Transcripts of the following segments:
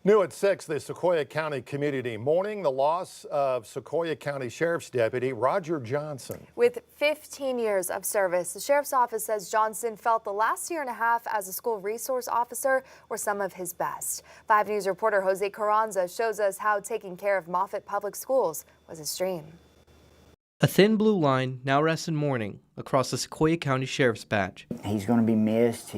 New at 6, the Sequoyah County community mourning the loss of Sequoyah County Sheriff's Deputy Roger Johnson. With 15 years of service, the Sheriff's Office says Johnson felt the last year and a half as a school resource officer were some of his best. 5 News reporter Jose Carranza shows us how taking care of Moffett Public Schools was his dream. A thin blue line now rests in mourning across the Sequoyah County Sheriff's badge. He's going to be missed.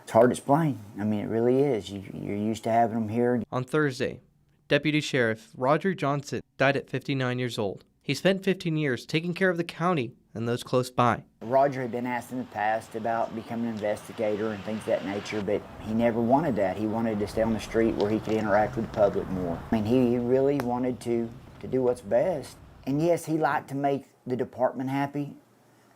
It's hard to explain. I mean, it really is. You're used to having him here. On Thursday, Deputy Sheriff Roger Johnson died at 59 years old. He spent 15 years taking care of the county and those close by. Roger had been asked in the past about becoming an investigator and things of that nature, but he never wanted that. He wanted to stay on the street where he could interact with the public more. I mean, he really wanted to do what's best. And yes, he liked to make the department happy,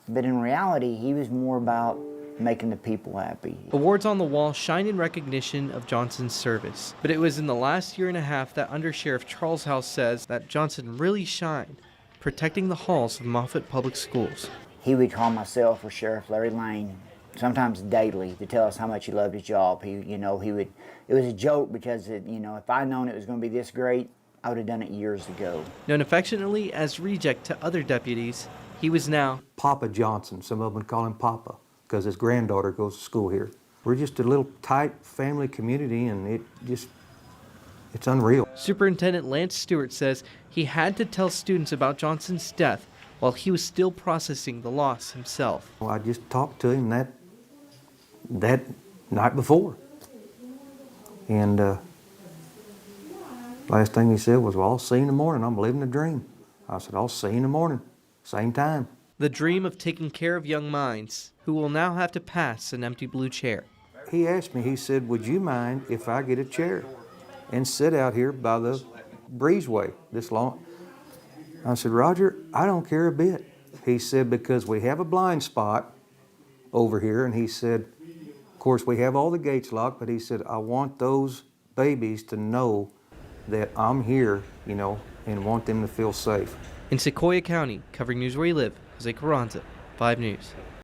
but in reality, he was more about making the people happy. Awards on the wall shine in recognition of Johnson's service, but it was in the last year and a half that Under Sheriff Charles House says that Johnson really shined, protecting the halls of Moffett Public Schools. He would call myself or Sheriff Larry Lane, sometimes daily, to tell us how much he loved his job. It was a joke because if I'd known it was going to be this great, I would have done it years ago. Known affectionately as Reject to other deputies, he was now Papa Johnson. Some of them would call him Papa, because his granddaughter goes to school here. We're just a little tight family community, and it's unreal. Superintendent Lance Stewart says he had to tell students about Johnson's death while he was still processing the loss himself. Well, I just talked to him that night before, and last thing he said was, "Well, I'll see you in the morning. I'm living a dream." I said, "I'll see you in the morning, same time." The dream of taking care of young minds who will now have to pass an empty blue chair. He asked me, he said, "Would you mind if I get a chair and sit out here by the breezeway this long?" I said, "Roger, I don't care a bit." He said, "Because we have a blind spot over here," and he said, "Of course, we have all the gates locked," but he said, "I want those babies to know that I'm here, and want them to feel safe." In Sequoyah County, covering news where you live, Jose Carranza, 5 News.